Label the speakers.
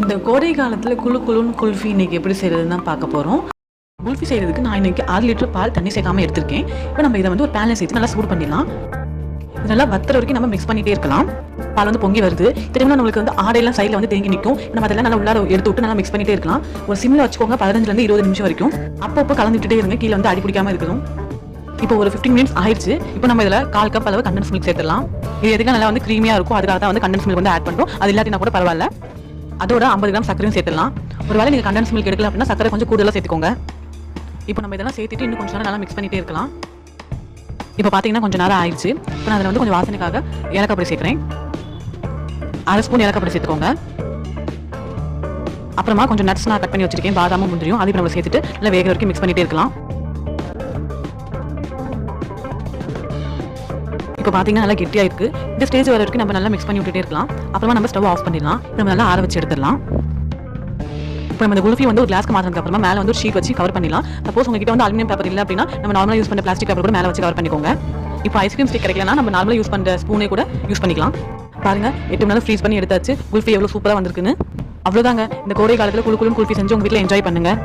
Speaker 1: இந்த கோடை காலத்தில் குழுன்னு குல்ஃபி இன்றைக்கி எப்படி செய்கிறதுன்னு தான் பார்க்க போகிறோம். குல்ஃபி செய்கிறதுக்கு நான் இன்றைக்கி 6 லிட்டர் பால் தண்ணி சேர்க்காமல் எடுத்திருக்கேன். இப்போ நம்ம இதை வந்து ஒரு பேனில் சேர்த்து நல்லா சூடு பண்ணிடலாம். இதெல்லாம் வத்துற வரைக்கும் நம்ம மிக்ஸ் பண்ணிகிட்டே இருக்கலாம். பால் வந்து பொங்கி வருது, திரும்ப நம்மளுக்கு வந்து ஆடையெல்லாம் சைடில் வந்து தேங்கி நிற்கும். நம்ம அதெல்லாம் நல்லா உள்ளார எடுத்து விட்டு நல்லா மிக்ஸ் பண்ணிகிட்டே இருக்கலாம். ஒரு சிம்மில் வச்சுக்கோங்க, 15 to 20 நிமிஷம் வரைக்கும். அப்பப்போ கலந்துக்கிட்டே இருங்க, கீழே வந்து அடி பிடிக்காமல் இருக்கணும். இப்போ ஒரு 15 மினிட்ஸ் ஆயிடுச்சு. இப்போ நம்ம இதில் 1/4 கப் அளவு கண்டன்ஸ் மில்க் சேர்த்துடலாம். இது எதுக்கு நல்லா வந்து க்ரீமியாக இருக்கும், அதுக்காக தான் வந்து கண்டன்ஸ் மில்க் வந்து ஆட் பண்ணுறோம். அது இல்லாட்டினா கூட பரவாயில்ல. அதோட 50 கிராம் சர்க்கரையும் சேர்த்துடலாம். ஒரு வேளை நீங்கள் கண்டன்ஸ் மில்க் எடுக்கல அப்படின்னா சர்க்கரை கொஞ்சம் கூடுதலாக சேர்த்துக்கோங்க. இப்போ நம்ம இதெல்லாம் சேர்த்துட்டு இன்னும் கொஞ்சம் நேரம் நல்லா மிக்ஸ் பண்ணிகிட்டே இருக்கலாம். இப்போ பார்த்தீங்கன்னா கொஞ்சம் நேரம் ஆயிடுச்சு. இப்போ நான் அதில் வந்து கொஞ்சம் வாசனைக்காக ஏலக்காய் பொடி சேர்க்குறேன். 1/2 ஸ்பூன் ஏலக்காய் பொடி சேர்த்துக்கோங்க. அப்புறமா கொஞ்சம் நட்ஸ் நான் கட் பண்ணி வச்சிருக்கேன், பாதாமும் முந்திரியும். அது இப்போ நம்ம சேர்த்துட்டு நல்லா வேக வரைக்கும் மிக்ஸ் பண்ணிகிட்டே இருக்கலாம். இப்போ பார்த்தீங்கன்னா நல்லா கெட்டியாக இருக்குது. இந்த ஸ்டேஜ் வர வரைக்கும் நம்ம நல்லா மிக்ஸ் பண்ணி விட்டுட்டே இருக்கலாம். அப்புறமா நம்ம ஸ்டவ் ஆஃப் பண்ணிடலாம். நம்ம நல்லா ஆற வச்சு எடுத்துடலாம். இப்போ நம்ம இந்த குல்ஃபி வந்து ஒரு கிளாஸ்க்கு மாற்றினதுக்கு அப்புறமா மேலே வந்து ஒரு ஷீட் வச்சு கவர் பண்ணிடலாம். சப்போஸ் உங்ககிட்ட வந்து அலுமினியம் பேப்பர் இல்லை அப்படின்னா நம்ம நார்மலாக யூஸ் பண்ண பிளாஸ்டிக் பேப்பர் கூட மேலே வச்சு கவர் பண்ணிக்கோங்க. இப்போ ஐஸ்கிரீம் ஸ்டிக் கிடைக்கலனா நம்ம நார்மலாக யூஸ் பண்ணுற ஸ்பூனே கூட யூஸ் பண்ணிக்கலாம். பாருங்க, 8 மணி நேரம் ஃப்ரீஸ் பண்ணி எடுத்தாச்சு. குல்ஃபி எவ்வளோ சூப்பராக வந்திருக்குன்னு. அவ்வளோதாங்க. இந்த கோடை காலத்தில் குழுன்னு குல்ஃபி செஞ்சு உங்கள் வீட்டில் என்ஜாய் பண்ணுங்கள்.